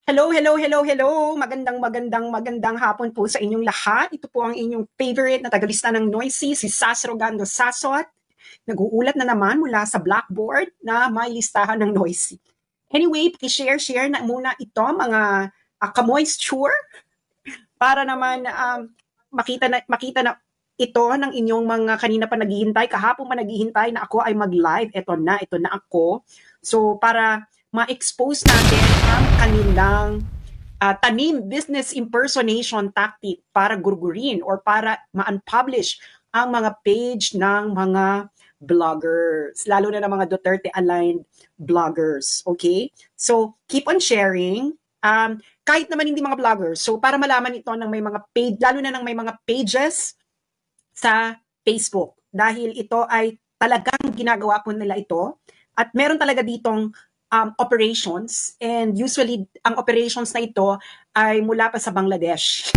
Hello, hello, hello, hello. Magandang hapon po sa inyong lahat. Ito po ang inyong favorite na tagalista ng Noisy, si Sas Rogando Sasot. Nag-uulat na naman mula sa blackboard na may listahan ng Noisy. Anyway, share na muna ito mga ka-moisture para naman makita na ito ng inyong mga kanina pa naghihintay, kahapon pa naghihintay na ako ay mag-live. Ito na ako. So para ma-expose natin ang kanilang tanim business impersonation tactic para gurgurin or para ma-unpublish ang mga page ng mga vloggers, lalo na ng mga Duterte-aligned vloggers. Okay? So, keep on sharing. Kahit naman hindi mga vloggers. So, para malaman ito ng may mga page, lalo na ng may mga pages sa Facebook. Dahil ito ay talagang ginagawa po nila ito. At meron talaga ditong operations, and usually ang operations na ito ay mula pa sa Bangladesh.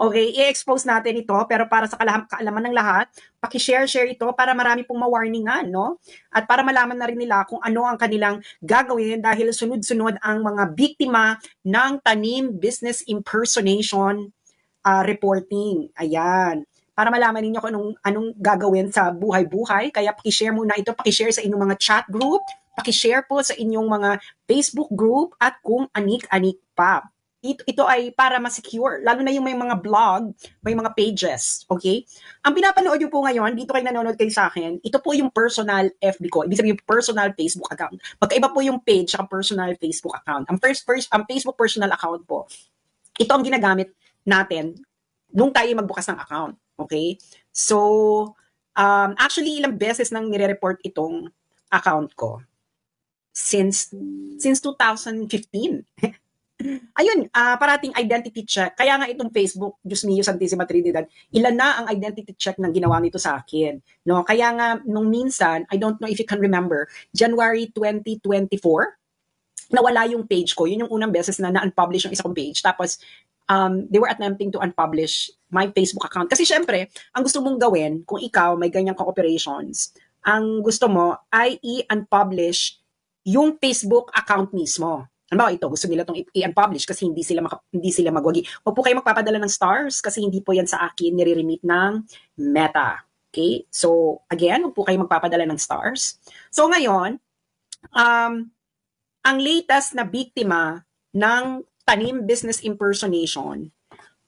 Okay, i-expose natin ito, pero para sa kaalaman ng lahat, paki-share ito para marami pong ma-warningan, no? At para malaman na rin nila kung ano ang kanilang gagawin dahil sunod-sunod ang mga biktima ng tanim business impersonation reporting. Ayan. Para malaman ninyo kung anong gagawin sa buhay-buhay, kaya paki-share muna ito, paki-share sa inyong mga chat group, paki-share po sa inyong mga Facebook group at kung anik-anik pa. Ito ay para ma-secure, lalo na yung may mga blog, may mga pages, okay? Ang pinapanood nyo po ngayon, dito kayo nanonood kayo sa akin, ito po yung personal FB ko, ibig sabihin yung personal Facebook account. Magkaiba po yung page sa personal Facebook account. Ang Facebook personal account po, ito ang ginagamit natin nung tayo magbukas ng account, okay? So, actually, ilang beses nang nire-report itong account ko since 2015. Ayun, parating identity check. Kaya nga itong Facebook, Diyos mio, Santissima Trinidad, ilan na ang identity check ng ginawa nito sa akin. No? Kaya nga, nung minsan, I don't know if you can remember, January 2024, nawala yung page ko. Yun yung unang beses na na-unpublish yung isa kong page. Tapos, they were attempting to unpublish my Facebook account. Kasi syempre, ang gusto mong gawin, kung ikaw may ganyang co-operations, ang gusto mo ay i-unpublish yung Facebook account mismo. Ano ito, gusto nila itong i-unpublish kasi hindi sila magwagi. Huwag po kayo magpapadala ng stars kasi hindi po yan sa akin nire-remit ng Meta. Okay? So, again, huwag po kayo magpapadala ng stars. So, ngayon, ang latest na biktima ng tanim business impersonation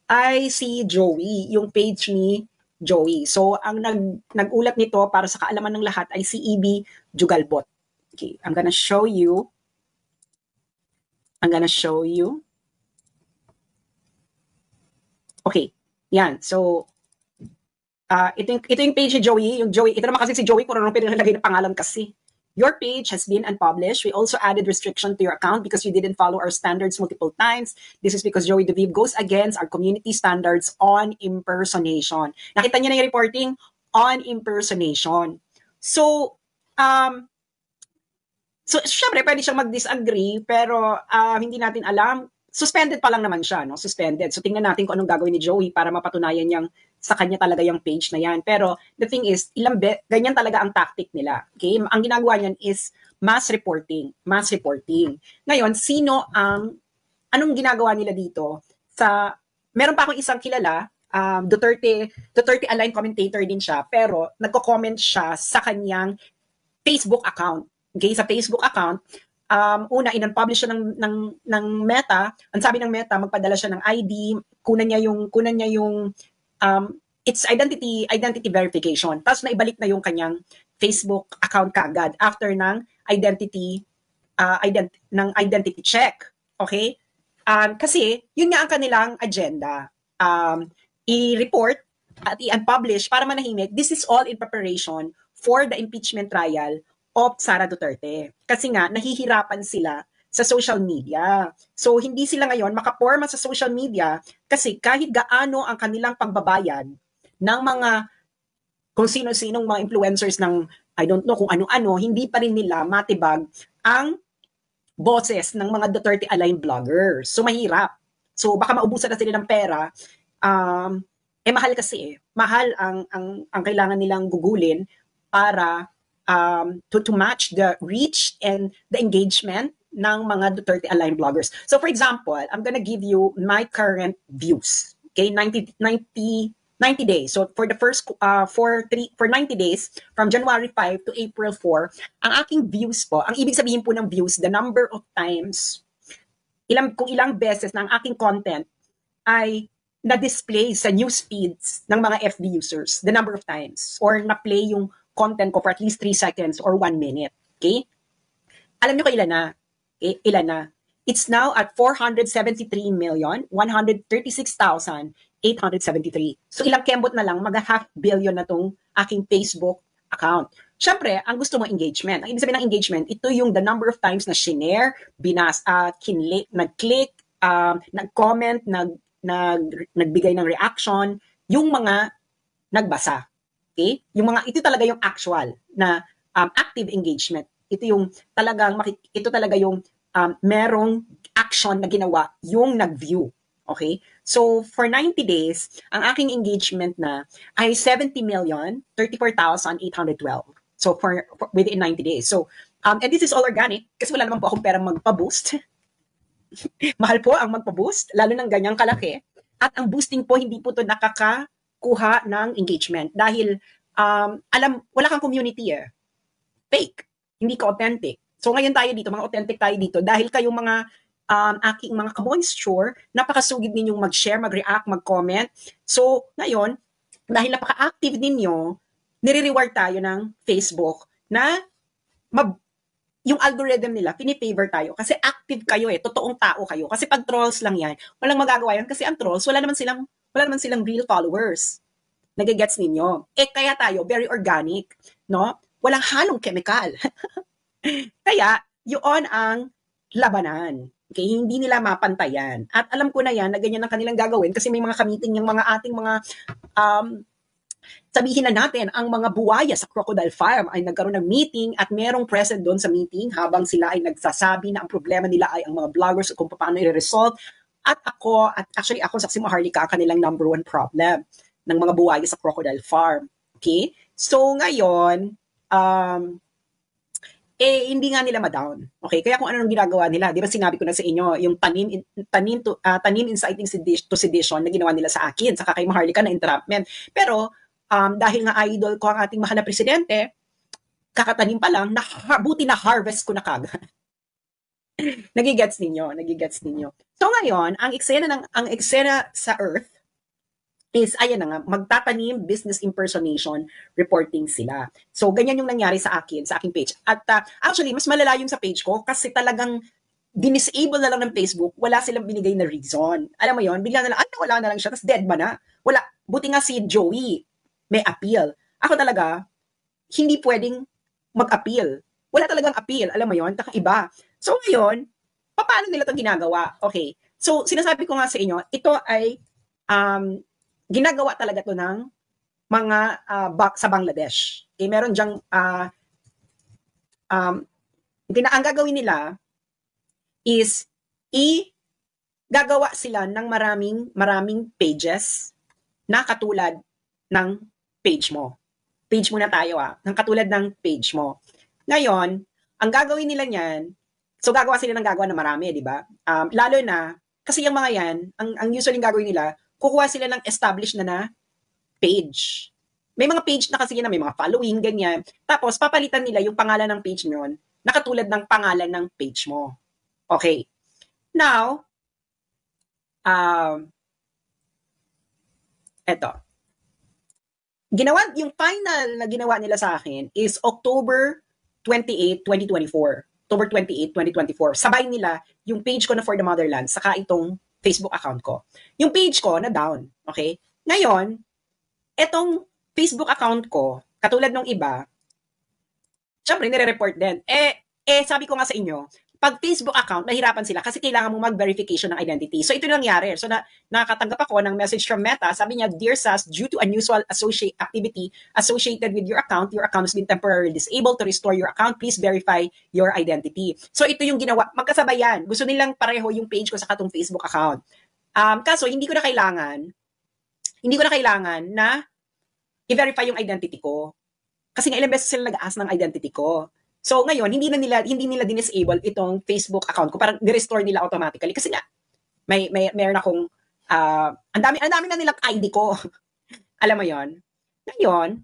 ay si Joey, yung page ni Joey. So, ang nag-ulat nito para sa kaalaman ng lahat ay si EB Jugalbot. Okay, I'm gonna show you. Okay, yan. So, ito yung page ni Joey. Ito naman kasi si Joey, kung ano pinalagay na pangalan kasi. Your page has been unpublished. We also added restriction to your account because you didn't follow our standards multiple times. This is because Joey DeVive goes against our community standards on impersonation. Nakita niyo na yung reporting on impersonation. So, syempre, pwede siyang mag-disagree, pero hindi natin alam. Suspended pa lang naman siya, no? Suspended. So, tingnan natin kung anong gagawin ni Joey para mapatunayan niyang sa kanya talaga yung page na yan. Pero, the thing is, ganyan talaga ang tactic nila. Okay? Ang ginagawa niyan is mass reporting. Ngayon, anong ginagawa nila dito? Meron pa akong isang kilala, Duterte-aligned commentator din siya, pero nagko-comment siya sa kanyang Facebook account. Okay, sa Facebook account, una, in-unpublish siya ng Meta. Ang sabi ng Meta, magpadala siya ng ID, kunan niya yung it's identity verification. Tapos naibalik na yung kanyang Facebook account kaagad after ng identity check. Okay? Kasi yun nga ang kanilang agenda. I-report at i-unpublish para manahimik. This is all in preparation for the impeachment trial of Sara Duterte. Kasi nga, nahihirapan sila sa social media. So, hindi sila ngayon makaporma sa social media kasi kahit gaano ang kanilang pagbabayad ng mga kung sino-sinong mga influencers ng I don't know kung ano-ano, hindi pa rin nila matibag ang boses ng mga Duterte-aligned vloggers. So, mahirap. So, baka maubusan na sila ng pera Mahal kasi eh. Mahal ang kailangan nilang gugulin para to match the reach and the engagement ng mga Duterte aligned bloggers. So for example, I'm gonna give you my current views. Okay, 90 days. So for the first for 90 days from January 5 to April 4, ang aking views po, ang ibig sabihin po ng views, the number of times kung ilang beses na ang aking content ay na-display sa news feeds ng mga FB users, the number of times, or na-play yung content ko for at least 3 seconds or 1 minute. Okay? Alam nyo kailan na? Okay? Ilan na? It's now at 473,136,873. So ilang kembot na lang, mag-half billion na tong aking Facebook account. Siyempre, ang gusto mo engagement. Ang ibig sabihin ng engagement, ito yung the number of times na shinare, nag-click, nag-comment, nagbigay ng reaction, yung mga nagbasa. Okay? Ito talaga yung actual na active engagement. Ito talaga yung merong action na ginawa yung nag-view. Okay? So, for 90 days, ang aking engagement na ay 70,034,812. So, for within 90 days. So, and this is all organic kasi wala naman po akong perang magpa-boost. Mahal po ang magpa-boost, lalo ng ganyang kalaki. At ang boosting po, hindi po ito nakakakuha ng engagement. Dahil, wala kang community eh. Fake. Hindi ka authentic. So ngayon tayo dito, mga authentic tayo dito. Dahil kayong mga aking mga ka-moisture, napakasugid ninyong mag-share, mag-react, mag-comment. So ngayon, dahil napaka-active ninyo, nire-reward tayo ng Facebook na yung algorithm nila, pinifavor tayo kasi active kayo eh, totoong tao kayo. Kasi pag trolls lang yan, walang magagawa yan kasi ang trolls, wala naman silang real followers. Nagigets ninyo? Kaya tayo, very organic, no? Walang halong chemical. Kaya, yun ang labanan. Okay? Hindi nila mapantayan. At alam ko na yan, na ganyan ang kanilang gagawin kasi may mga kamiting yung mga ating mga sabihin na natin, ang mga buwaya sa Crocodile Farm ay nagkaroon ng meeting at merong present doon sa meeting habang sila ay nagsasabi na ang problema nila ay ang mga vloggers kung paano i-resolve. At actually ako, Saksi Maharlika, ang kanilang number one problem ng mga buwaya sa Crocodile Farm. Okay? So ngayon, hindi nga nila ma-down. Okay? Kaya kung ano nang ginagawa nila, di ba sinabi ko na sa inyo, yung tanim inciting to sedition na ginawa nila sa akin, saka kay Maharlika na entrapment. Pero, dahil nga idol ko ang ating mahal na presidente, kakatanim pa lang, buti na harvest ko na kagad. Nagigets ninyo. So ngayon, ang eksena sa Earth is, ayan na nga, magtatanim business impersonation reporting sila. So, ganyan yung nangyari sa akin, sa aking page. At actually, mas malala yung sa page ko kasi talagang dinisable na lang ng Facebook, wala silang binigay na reason. Alam mo yon, bigla na lang, wala na lang siya, tapos dead ba na? Wala. Buti nga si Joey, may appeal. Ako talaga, hindi pwedeng mag-appeal. Wala talagang appeal. Alam mo yon, kakaiba. So ngayon, paano nila itong ginagawa? Okay. So, sinasabi ko nga sa inyo, ito ay ginagawa talaga to ng mga sa Bangladesh. Okay, meron diyang ang gagawin nila is gagawa sila ng maraming pages na katulad ng page mo. Page muna tayo ng katulad ng page mo. Ngayon, ang gagawin nila niyan, so gagawa sila ng marami, di ba? Lalo na, kasi yung mga yan, ang usually gagawin nila, kukuha sila ng established na page. May mga page na kasi na may mga following, ganyan. Tapos, papalitan nila yung pangalan ng page nyon na katulad ng pangalan ng page mo. Okay. Now, eto. Yung final na ginawa nila sa akin is October 28, 2024. October 28, 2024. Sabay nila yung page ko na For the Motherland saka itong Facebook account ko. Yung page ko na down. Okay? Ngayon, etong Facebook account ko, katulad ng iba, syempre, nire-report din. Sabi ko nga sa inyo, pag Facebook account, nahirapan sila kasi kailangan mo mag-verification ng identity. So, ito nangyari. So, nakatanggap ako ng message from Meta. Sabi niya, Dear Sas, due to unusual activity associated with your account has been temporarily disabled. To restore your account, please verify your identity. So, ito yung ginawa. Magkasabay yan. Gusto nilang pareho yung page ko sa katong Facebook account. Kaso, hindi ko na kailangan hindi ko na kailangan na i-verify yung identity ko. Kasi nga ilang beses sila nag-ask ng identity ko. So ngayon, hindi nila din-disable itong Facebook account ko, parang ni-restore nila automatically kasi nga meron akong ang dami na nilang ID ko. Alam mo 'yon? Ngayon,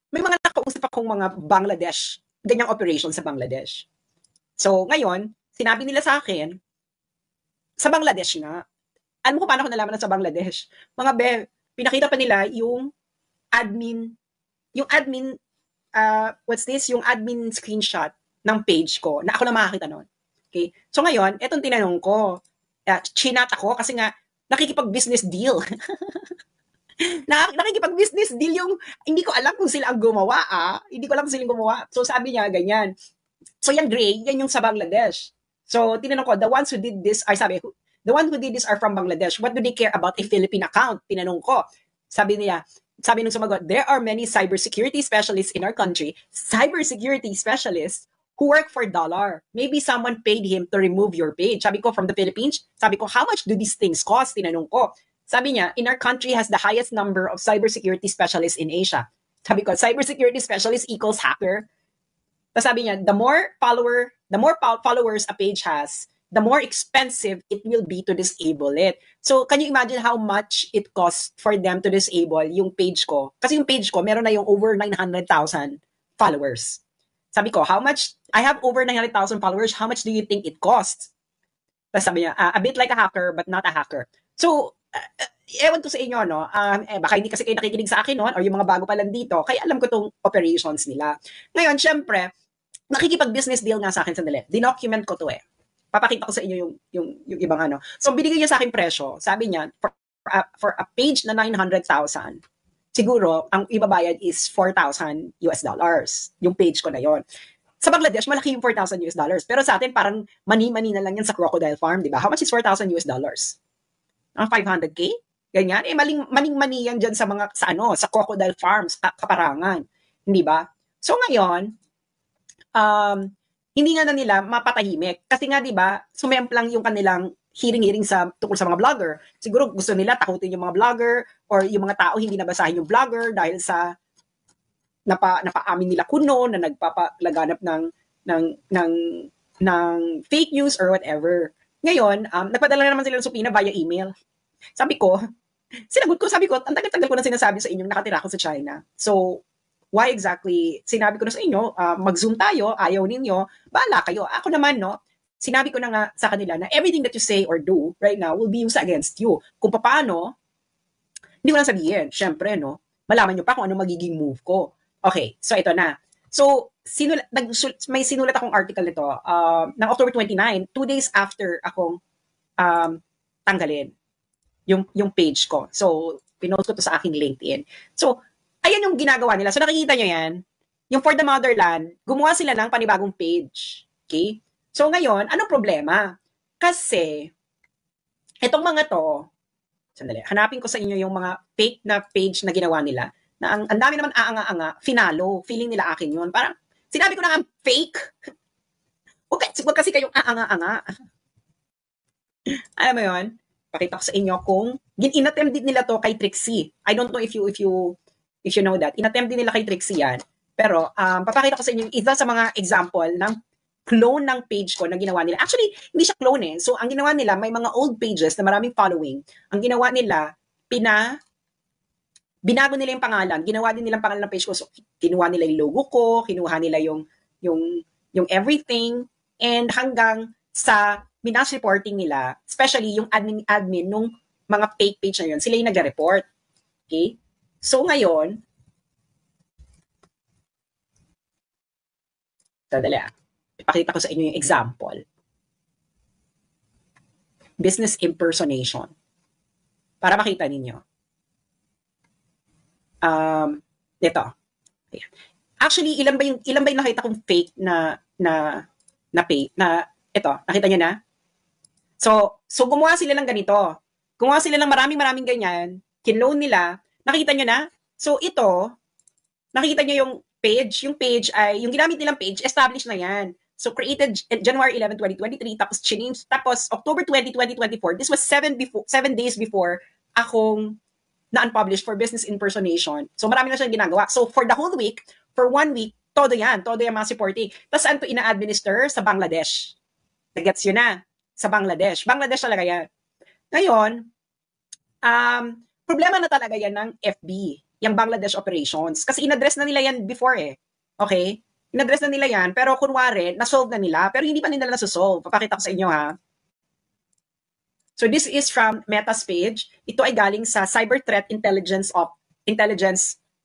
may mga nakausap akong mga Bangladesh, ganyang operation sa Bangladesh. So ngayon, sinabi nila sa akin, sa Bangladesh nga. Alam mo kung paano ko nalaman na sa Bangladesh? Mga pinakita pa nila yung admin, yung admin screenshot ng page ko na ako na makakita nun. Okay? So ngayon, etong tinanong ko, chinat ako kasi nga nakikipag-business deal. Nakikipag-business deal yung, hindi ko alam kung sila ang gumawa, Hindi ko alam kung sila ang gumawa. So sabi niya, ganyan. So yung gray, yan yung sa Bangladesh. So tinanong ko, the one who did this are from Bangladesh. What do they care about a Philippine account? Tinanong ko. Sabi nung sumagot, there are many cybersecurity specialists in our country, cybersecurity specialists who work for $. Maybe someone paid him to remove your page. Sabi ko, from the Philippines. Sabi ko, how much do these things cost? Tinanong ko. Sabi niya, in our country has the highest number of cybersecurity specialists in Asia. Sabi ko, cybersecurity specialist equals hacker. Tapos sabi niya, the more followers a page has, the more expensive it will be to disable it. So, can you imagine how much it costs for them to disable yung page ko? Kasi yung page ko, meron na yung over 900,000 followers. Sabi ko, I have over 900,000 followers, how much do you think it costs? Tapos sabi niya, a bit like a hacker, but not a hacker. So, ewan ko sa inyo, no? Baka hindi kasi kayo nakikinig sa akin noon, or yung mga bago pa lang dito, kaya alam ko tong operations nila. Ngayon, syempre, nakikipag-business deal nga sa akin sandali. Dinocument ko to Papakita ko sa inyo yung ibang ano. So, binigay niya sa akin presyo. Sabi niya, for a page na 900,000, siguro, ang ibabayad is $4,000 yung page ko na yon. Sa Bangladesh, malaki yung $4,000 pero sa atin, parang mani-mani na lang yan sa crocodile farm, di ba? How much is $4,000? 500K? Ganyan. Maning-mani yan dyan sa crocodile farms, kaparangan. Hindi ba? So, ngayon, hindi nga na nila mapatahimik. Kasi nga, di ba, sumemplang yung kanilang hearing tungkol sa mga vlogger. Siguro gusto nila takutin yung mga vlogger or yung mga tao hindi nabasahin yung vlogger dahil sa napaamin nila kuno na nagpapalaganap ng fake news or whatever. Ngayon, nagpadala naman sila ng subpoena via email. Sabi ko, ang tagal-tagal ko na sinasabi sa inyong nakatira ako sa China. So, why exactly? Sinabi ko na sa inyo, mag-Zoom tayo, ayaw ninyo, bahala kayo. Ako naman, no, sinabi ko na nga sa kanila na everything that you say or do right now will be used against you. Kung paano, hindi ko lang sabihin. Syempre, no, malaman nyo pa kung ano magiging move ko. Okay, so ito na. So, may sinulat akong article nito ng October 29, 2 days after akong tanggalin yung page ko. So, pinost ko to sa aking LinkedIn. So, ayan yung ginagawa nila. So, nakikita nyo yan. Yung For the Motherland, gumawa sila ng panibagong page. Okay? So, ngayon, anong problema? Kasi, itong mga to, sandali, hanapin ko sa inyo yung mga fake na page na ginawa nila, na ang dami naman aanga-anga, finalo, feeling nila akin yun. Parang, sinabi ko na nga, fake. Huwag kasi kayong aanga-anga. Alam mo yun? Pakita ko sa inyo kung, inattempt din nila to kay Trixie. I don't know if you know that. Inattempt din nila kay Trixie yan. Pero, papakita ko sa inyo isa sa mga example ng clone ng page ko na ginawa nila. Actually, hindi siya clone So, ang ginawa nila, may mga old pages na maraming following. Ang ginawa nila, binago nila yung pangalan. Ginawa din nilang pangalan ng page ko. So, kinuha nila yung logo ko, kinuha nila yung everything, and hanggang sa minas reporting nila, especially yung admin nung mga fake page na yun, sila yung nag-report. Okay? So, ngayon, ipakita ko sa inyo yung example. Business impersonation. Para makita ninyo. Ito. Actually, ilan ba yung nakita kong fake na ito, nakita niyo na? So gumawa sila ng ganito. Gumawa sila ng maraming ganyan. Kinloan nila. Nakita niyo na? So ito, nakita niyo yung page. Yung page ay, yung ginamit nilang page, established na yan. So created January 11, 2023, tapos changed, tapos October 20, 2024. This was 7 days before akong na-unpublished for business impersonation. So marami na siyang ginagawa. So for the whole week, for 1 week, todo yan mga supporting. Tapos saan to ina-administer? Sa Bangladesh. Nagets yun na. Sa Bangladesh. Bangladesh talaga yan. Ngayon, problema na talaga yan ng FB, yung Bangladesh operations. Kasi in-address na nila yan before eh. Okay? In-address na nila yan, pero kunwari, na-solve na nila, pero hindi pa nila na-solve. Papakita ko sa inyo ha. So this is from Meta's page. Ito ay galing sa Cyber Threat Intelligence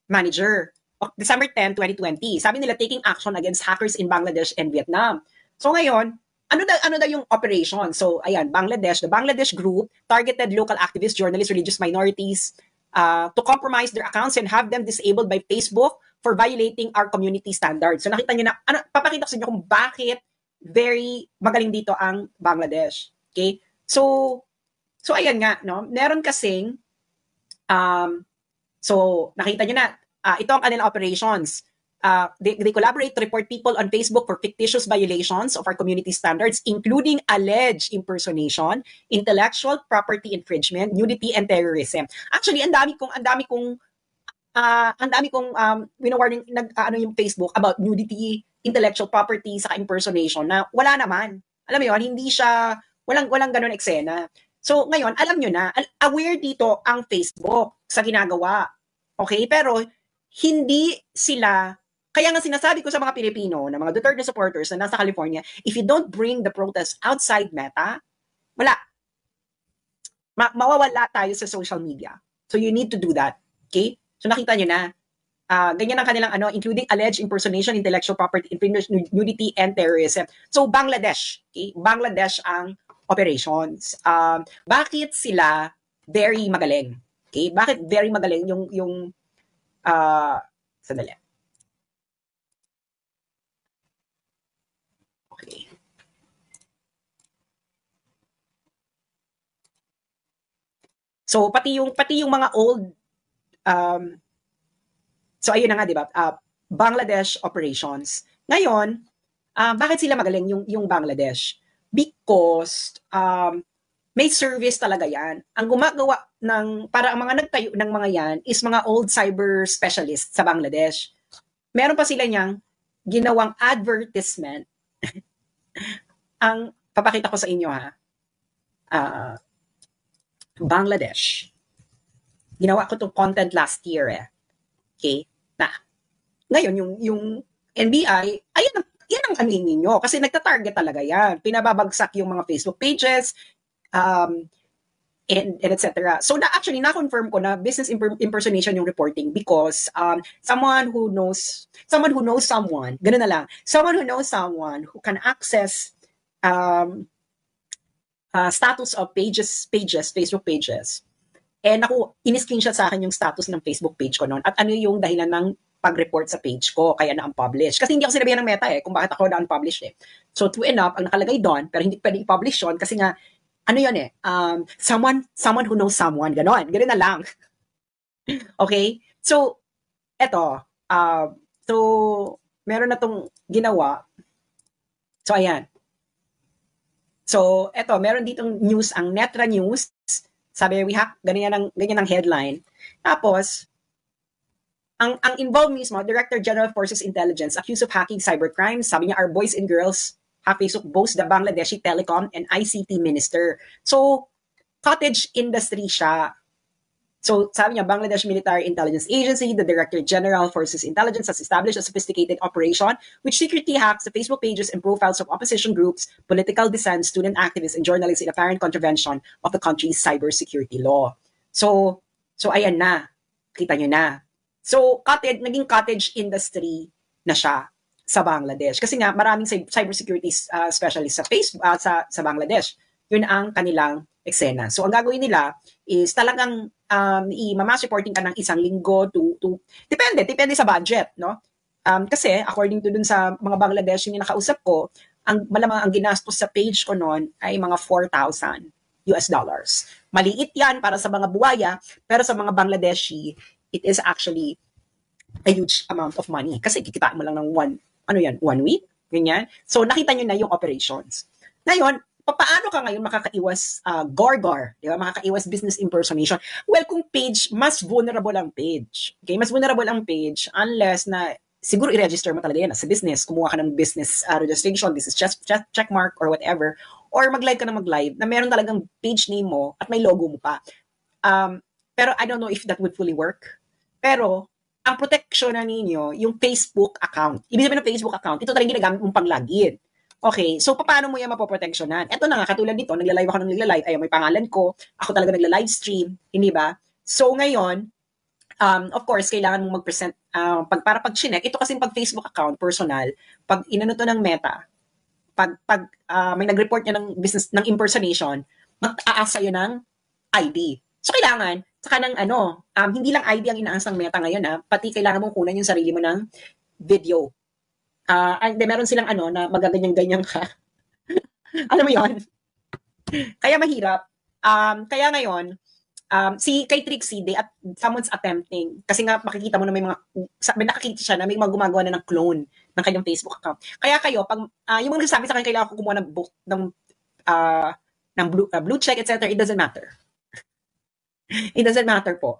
Manager of December 10, 2020. Sabi nila, taking action against hackers in Bangladesh and Vietnam. So ngayon, ano daw yung operation? So ayan, Bangladesh, the Bangladesh group targeted local activists, journalists, religious minorities to compromise their accounts and have them disabled by Facebook for violating our community standards. So nakita niyo na, papakita ko sa inyo kung bakit very magaling dito ang Bangladesh. Okay? So ayan nga, no? Meron kasing, so nakita nyo na, ito ang kanilang operations. They collaborate to report people on Facebook for fictitious violations of our community standards, including alleged impersonation, intellectual property infringement, nudity, and terrorism. Actually, ang dami kong wino-warning yung Facebook about nudity, intellectual property, saka impersonation na wala naman. Alam mo yun, hindi siya, walang ganun eksena. So, ngayon, alam nyo na, aware dito ang Facebook sa ginagawa. Okay? Pero, hindi sila, kaya nga sinasabi ko sa mga Pilipino, na mga Duterte supporters na nasa California, if you don't bring the protest outside Meta, wala. Mawawala tayo sa social media. So, you need to do that. Okay? So, nakita nyo na, ganyan ang kanilang including alleged impersonation, intellectual property infringement, nudity, and terrorism. So, Bangladesh. Okay? Bangladesh ang operations. Bakit sila very magaling? Okay? Bakit very magaling yung sandali. Okay. So pati yung mga old so ayun na nga, di ba? Bangladesh operations. Ngayon, bakit sila magaling yung Bangladesh? Because may service talaga yan. Ang gumagawa para ang mga nagtayo ng mga yan is mga old cyber specialists sa Bangladesh. Meron pa sila niyang ginawang advertisement. Ang papakita ko sa inyo ha. Bangladesh. Ginawa ko itong content last year eh. Okay? Ngayon yung NBI, yan ang anin ninyo kasi nagta-target talaga yan. Pinababagsak yung mga Facebook pages and etc. So actually na-confirm ko na business impersonation yung reporting because someone who knows someone, ganun na lang, someone who knows someone who can access status of Facebook pages. And ako, in-screenshot sa akin yung status ng Facebook page ko noon at ano yung dahilan ng pag-report sa page ko, kaya na-unpublish. Kasi hindi ako sinabihan ng Meta kung bakit ako na-unpublish So to end up, ang nakalagay doon, pero hindi pwede i-publish yun kasi nga, someone who knows someone, ganon na lang. Okay? So, eto, so, meron na tong ginawa. So, ayan. So, eto, meron ditong news, ang Netra News, sabi, ganyan ang headline. Tapos, ang involved mismo, Director General Forces Intelligence, accused of hacking cybercrimes. Sabi niya, our boys and girls have Facebook boast the Bangladeshi Telecom and ICT Minister. So, cottage industry siya. So, sabi niya, Bangladesh Military Intelligence Agency, the Director General Forces Intelligence has established a sophisticated operation which secretly hacks the Facebook pages and profiles of opposition groups, political dissent, student activists, and journalists in apparent contravention of the country's cybersecurity law. So ayan na. Kita nyo na. So, naging cottage industry na siya sa Bangladesh. Kasi nga, maraming cybersecurity specialists sa Facebook, sa Bangladesh. Yun ang kanilang eksena. So, ang gagawin nila is talagang i-mass reporting ka ng isang linggo to depende sa budget, no? Kasi, according to dun sa mga Bangladesh yung nakausap ko, malamang ang ginastos sa page ko noon ay mga $4,000. Maliit yan para sa mga buwaya, pero sa mga Bangladeshi, it is actually a huge amount of money. Kasi kikitain mo lang ng one week, ganyan. So, nakita nyo na yung operations. Ngayon, paano ka ngayon makakaiwas gar-gar, di ba? Makakaiwas business impersonation? Well, kung page, mas vulnerable ang page. Okay? Mas vulnerable ang page unless na siguro i-register mo talaga yan as a business. Kumuha ka ng business registration, business check mark or whatever. Or mag-live ka na mag-live na meron talagang page name mo at may logo mo pa. Pero I don't know if that would fully work. Pero, ang protection na ninyo, yung Facebook account. Ibig sabihin ng Facebook account, ito talaga ginagamit mong pang-login. Okay, so paano mo yan mapoproteksyonan? Ito na nga, katulad dito, nagla-live ako ng nagla-live, ay may pangalan ko, ako talaga nagla-live stream, hindi ba? So ngayon, of course, kailangan mong mag-present, para pag chinek, ito kasi pag Facebook account, personal, pag inano to ng Meta, pag may nag-report niya ng business, ng impersonation, mag-aasa yun ng ID. So kailangan, saka ng hindi lang ID ang inaasang Meta ngayon pati kailangan mong kunan yung sarili mo ng video. Meron silang na magaganyan-ganyan ka. Alam mo yon? Kaya mahirap. Kaya ngayon, kay Trixie, someone's attempting. Kasi nga makikita mo na may nakakita siya na may mga gumagawa na ng clone ng kanyang Facebook account. Kaya kayo, pag yung mga nagsasabi sa akin, kailangan ko kumuha ng blue check, etc., it doesn't matter. It doesn't matter po.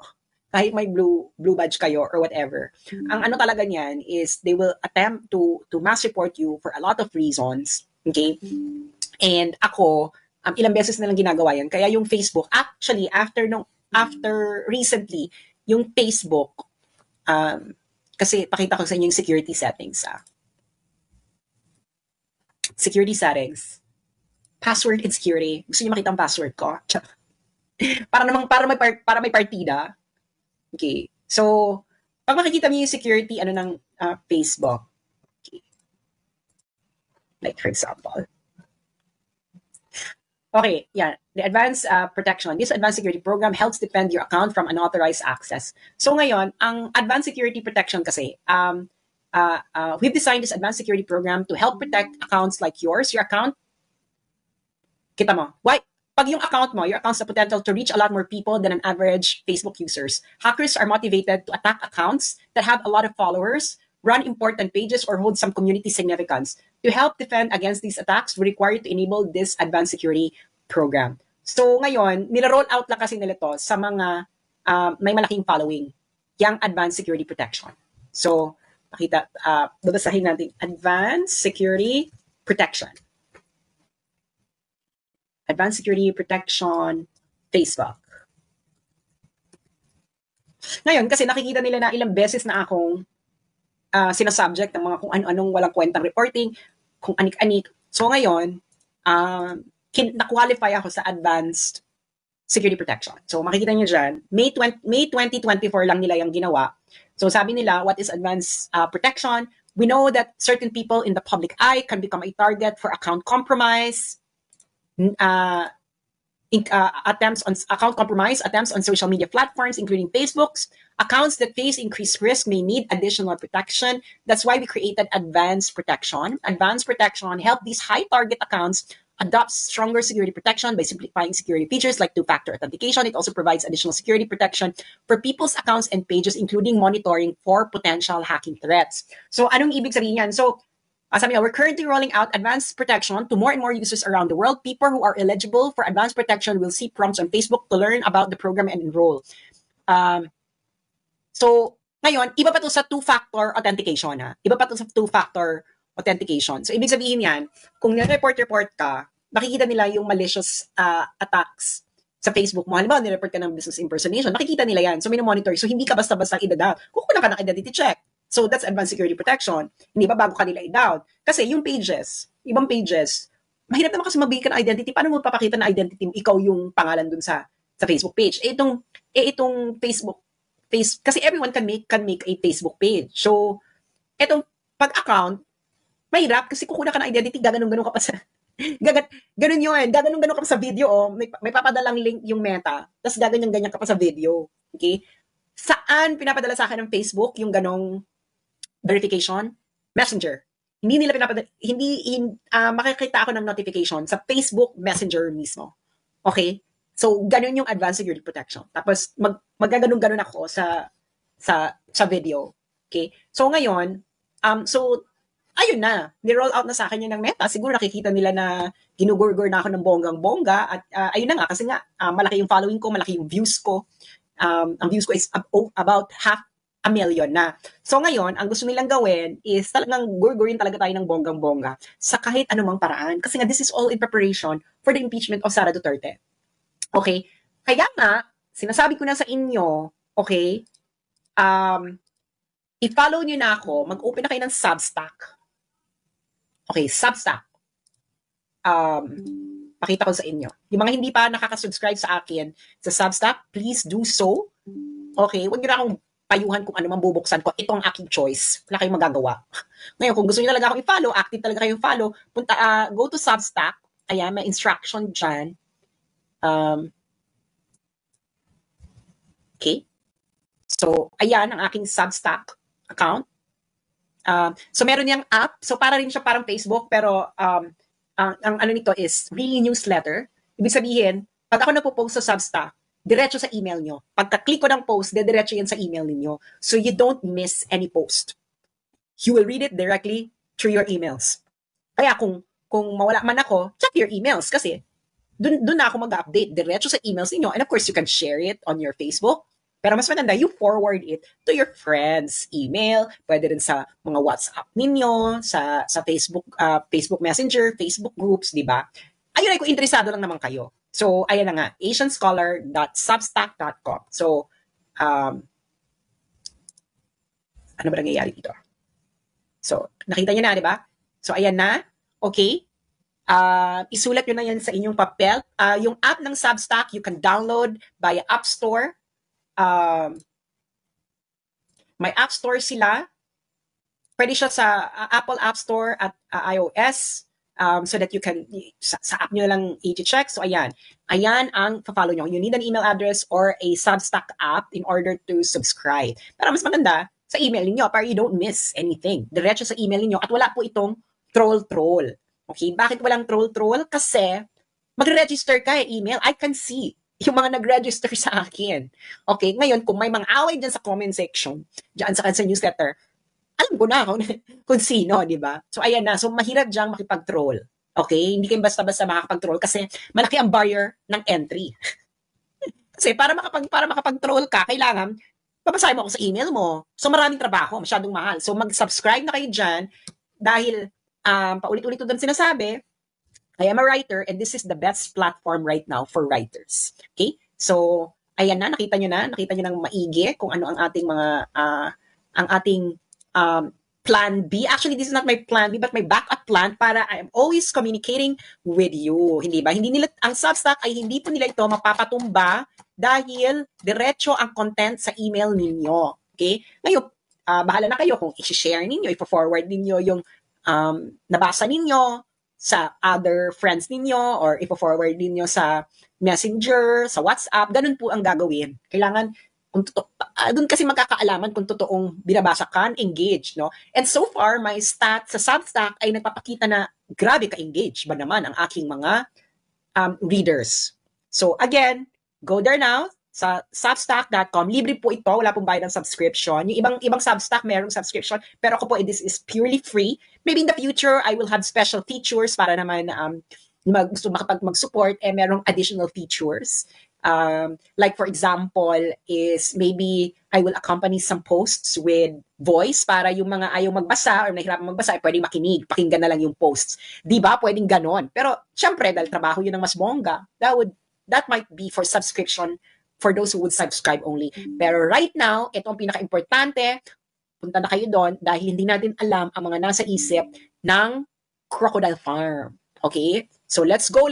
Kahit may blue badge kayo or whatever. Ang talaga niyan is they will attempt to mass report you for a lot of reasons. Okay? And ako, ilang beses na lang ginagawa yan. Kaya yung Facebook, actually, after recently, yung Facebook, kasi pakita ko sa inyo yung security settings. Security settings. Password and security. Gusto niyo makita ang password ko? para may partida. Okay. So, pag makikita niyo yung security ng Facebook. Okay. Like for example. Okay, yeah. The advanced protection. This advanced security program helps defend your account from unauthorized access. So ngayon, ang advanced security protection kasi, we've designed this advanced security program to help protect accounts like yours. Your account, kita mo, why? Pag yung account mo, your account's the potential to reach a lot more people than an average Facebook users. Hackers are motivated to attack accounts that have a lot of followers, run important pages, or hold some community significance. To help defend against these attacks, we require to enable this advanced security program. So ngayon, nila-roll out lang kasi nila to sa mga may malaking following, yung advanced security protection. So, babasahin natin, advanced security protection. Advanced Security Protection, Facebook. Ngayon, kasi nakikita nila na ilang beses na akong sinasubject ng mga kung ano-anong walang kwentang reporting, kung anik-anik. So ngayon, na-qualify ako sa Advanced Security Protection. So makikita nyo dyan, May 2024 lang nila yung ginawa. So sabi nila, what is Advanced Protection? We know that certain people in the public eye can become a target for account compromise, attempts on account compromise, attempts on social media platforms, including Facebook's. Accounts that face increased risk may need additional protection. That's why we created Advanced Protection. Advanced Protection help these high target accounts adopt stronger security protection by simplifying security features like two-factor authentication. It also provides additional security protection for people's accounts and pages, including monitoring for potential hacking threats. So, anong ibig sabihin yan? So, sabi niya, we're currently rolling out advanced protection to more and more users around the world. People who are eligible for advanced protection will see prompts on Facebook to learn about the program and enroll. So, ngayon, iba pa to sa two-factor authentication. Iba pa to sa two-factor authentication. So, ibig sabihin yan, kung nire-report ka, makikita nila yung malicious attacks sa Facebook mo. Halimbawa, nire-report ka ng business impersonation, makikita nila yan. So, minomonitor. So, hindi ka basta-basta idadab. Kukunan ka ng identity check. So, that's advanced security protection. Hindi ba bago kanila i-down? Kasi yung pages, ibang pages, mahirap naman kasi magbigay ka ng identity. Paano mo papakita na identity mo? Ikaw yung pangalan dun sa Facebook page. Itong Facebook, kasi everyone can make a Facebook page. So, itong pag-account, mahirap kasi kukunan ka ng identity, gaganong-ganon ka pa sa, ganun yun, gaganong-ganon ka pa sa video, may papadalang link yung Meta, tapos gaganyan-ganyan ka pa sa video. Okay? Saan pinapadala sa akin ng Facebook yung ganong verification? Messenger. Hindi nila pinapadala, makikita ako ng notification sa Facebook Messenger mismo. Okay? So, ganun yung advanced security protection. Tapos, magaganon-ganon ako sa video. Okay? So, ngayon, ayun na, ni-roll out na sa akin yun ng Meta. Siguro nakikita nila na ginugurgur na ako ng bonggang-bongga at ayun na nga kasi nga malaki yung following ko, malaki yung views ko. Ang views ko is about 500,000 na. So ngayon, ang gusto nilang gawin is talagang gurgurin talaga tayo ng bonggang-bongga sa kahit anumang paraan. Kasi nga this is all in preparation for the impeachment of Sara Duterte. Okay? Kaya nga, sinasabi ko na sa inyo, okay, i-follow nyo na ako, mag-open na kayo ng Substack. Okay, Substack. Pakita ko sa inyo. Yung mga hindi pa nakaka-subscribe sa akin sa Substack, please do so. Okay, huwag nyo na akong payuhan kung ano man bubuksan ko. Ito ang aking choice. Wala kayong magagawa. Ngayon, kung gusto nyo talaga akong i-follow, active talaga kayong follow, punta, go to Substack. Ayan, may instruction dyan. Okay. So, ayan ang aking Substack account. So, meron niyang app. So, para rin siya parang Facebook, pero ang ano nito is really newsletter. Ibig sabihin, pag ako napopost sa Substack, diretso sa email nyo. Pagka-click ko ng post, diretso yan sa email ninyo. So, you don't miss any post. You will read it directly through your emails. Kaya kung mawala man ako, check your emails kasi dun na ako mag-update diretso sa emails niyo. And of course, you can share it on your Facebook. Pero mas maganda, you forward it to your friends' email, pwede rin sa mga WhatsApp ninyo, sa Facebook Facebook Messenger, Facebook groups, di ba? Ayun ay kung interesado lang naman kayo. So, ayan na nga, asianscholar.substack.com. So, ano ba nangyayari dito? So, nakita niyo na, di ba? So, ayan na. Okay. Isulat nyo na yan sa inyong papel. Yung app ng Substack, you can download via App Store. May App Store sila. Pwede siya sa Apple App Store at iOS so that you can, sa app nyo lang i-check. So, ayan. Ayan ang follow nyo. You need an email address or a Substack app in order to subscribe. Pero mas maganda, sa email niyo para you don't miss anything. Diretso sa email niyo at wala po itong troll-troll. Okay? Bakit walang troll-troll? Kasi magre-register ka email. I can see yung mga nag-register sa akin. Okay? Ngayon, kung may mga away dyan sa comment section, dyan sa newsletter, alam ko na kung sino, di ba? So, ayan na. So, mahirap dyan makipag-troll. Okay? Hindi kayo basta-basta makakapag-troll kasi malaki ang barrier ng entry. Kasi para makapag-troll ka, kailangan babasahin mo ako sa email mo. So, maraming trabaho, masyadong mahal. So, mag-subscribe na kayo dyan dahil paulit-ulit ko doon sinasabi, I am a writer and this is the best platform right now for writers. Okay? So, ayan na, nakita nyo ng maigi kung ano ang ating mga, ang ating plan B. Actually, this is not my plan B, but my backup plan para I am always communicating with you. Hindi ba? Ang Substack ay hindi po nila ito mapapatumba dahil diretso ang content sa email ninyo. Okay? Ngayon, bahala na kayo kung i-share ninyo, i-forward ninyo yung nabasa ninyo sa other friends ninyo or i-forward ninyo sa Messenger, sa WhatsApp. Ganun po ang gagawin. Kailangan, doon kasi magkakaalaman kung totoong binabasa ka, engage, no? And so far, my stats sa Substack ay nagpapakita na grabe ka-engage ba naman ang aking mga readers. So again, go there now sa substack.com. Libre po ito, wala pong bayad ng subscription. Yung ibang Substack merong subscription, pero ako po this is purely free. Maybe in the future I will have special features para naman gusto mag-support merong additional features. Like for example is maybe I will accompany some posts with voice para yung mga ayaw magbasa or nahihirapan magbasa ay pwedeng makinig, pakinggan na lang yung posts. Di ba? Pwedeng ganon. Pero syempre dahil trabaho yun ng mas bongga, that might be for subscription for those who would subscribe only. Pero right now, ito ang pinaka-importante, punta na kayo doon dahil hindi natin alam ang mga nasa isip ng Crocodile Farm. Okay? So let's go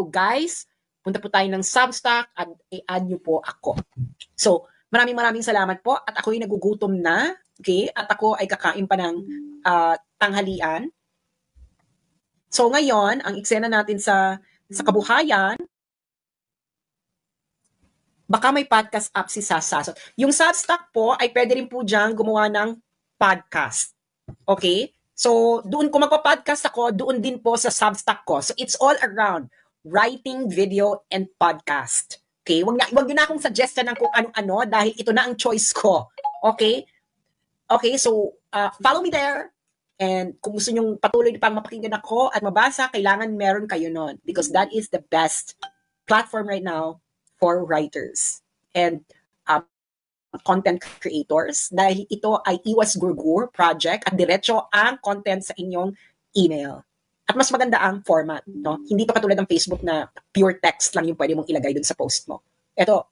guys. Punta po tayo ng Substack at i-add nyo po ako. So, maraming salamat po at ako'y nagugutom na. Okay? At ako ay kakain pa ng tanghalian. So ngayon, ang eksena natin sa kabuhayan, baka may podcast app si Sasasot. Yung Substack po ay pwede rin po dyan gumawa ng podcast. Okay? So, doon kung magpa-podcast ako, doon din po sa Substack ko. So, it's all around writing, video, and podcast. Okay? Wag nyo na akong suggestion ng kung ano-ano dahil ito na ang choice ko. Okay? Okay, so follow me there And kung gusto nyong patuloy pang mapakinggan ako at mabasa, kailangan meron kayo nun. Because that is the best platform right now for writers and content creators. Dahil ito ay Iwas Gurgur project at diretso ang content sa inyong email. At mas maganda ang format. No? Hindi to katulad ng Facebook na pure text lang yung pwede mong ilagay dun sa post mo. Ito,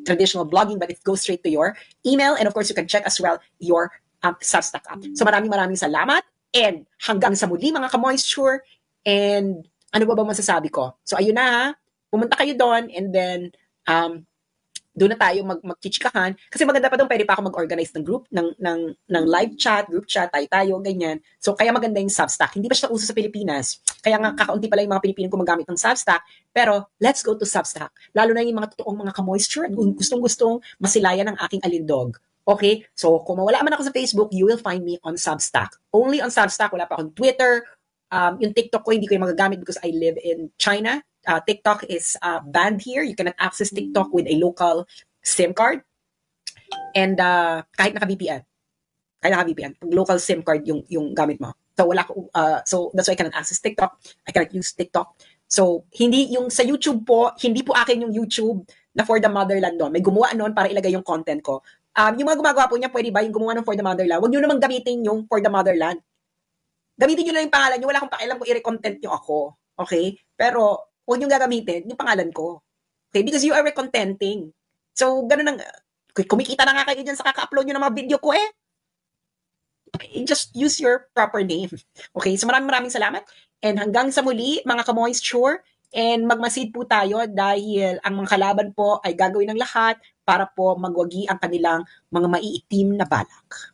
traditional blogging, but it goes straight to your email. And of course, you can check as well your Substack app. So maraming salamat. And hanggang sa muli mga ka-moisture. And ano ba masasabi ko? So ayun na ha. Pumunta kayo doon and then doon na tayo magchichikahan. Kasi maganda pa doon, pwede pa ako mag-organize ng group, ng live chat, group chat, tayo, ganyan. So kaya maganda yung Substack. Hindi pa siya uso sa Pilipinas. Kaya nga kakaunti pala yung mga Pilipino gumagamit ng Substack. Pero let's go to Substack. Lalo na yung mga totoong mga ka-moisture at gustong-gustong masilayan ng aking alindog. Okay? So kung mawala man ako sa Facebook, you will find me on Substack. Only on Substack. Wala pa akong Twitter. Yung TikTok ko, hindi ko yung magagamit because I live in China. TikTok is banned here. You cannot access TikTok with a local SIM card. And kahit naka-VPN. Pag local SIM card yung gamit mo. So wala ko so that's why I cannot access TikTok. I cannot use TikTok. So hindi yung sa YouTube po, hindi po akin yung YouTube na For the Motherland doon. May gumawa noon para ilagay yung content ko. Yung mga gumagawa po niya, pwede ba yung gumawa ng For the Motherland? Huwag niyo naman gamitin yung For the Motherland. Gamitin niyo lang yung pangalan niyo. Wala akong pakialam kung i-content niyo ako. Okay? Pero huwag niyong gagamitin yung pangalan ko. Okay? Because you are recontenting. So, ganun ang, kumikita na nga kayo dyan sa kaka-upload nyo ng mga video ko eh. Just use your proper name. Okay? So, maraming salamat. And hanggang sa muli, mga ka-moisture, and magmasid po tayo dahil ang mga kalaban po ay gagawin ng lahat para po magwagi ang kanilang mga maiitim na balak.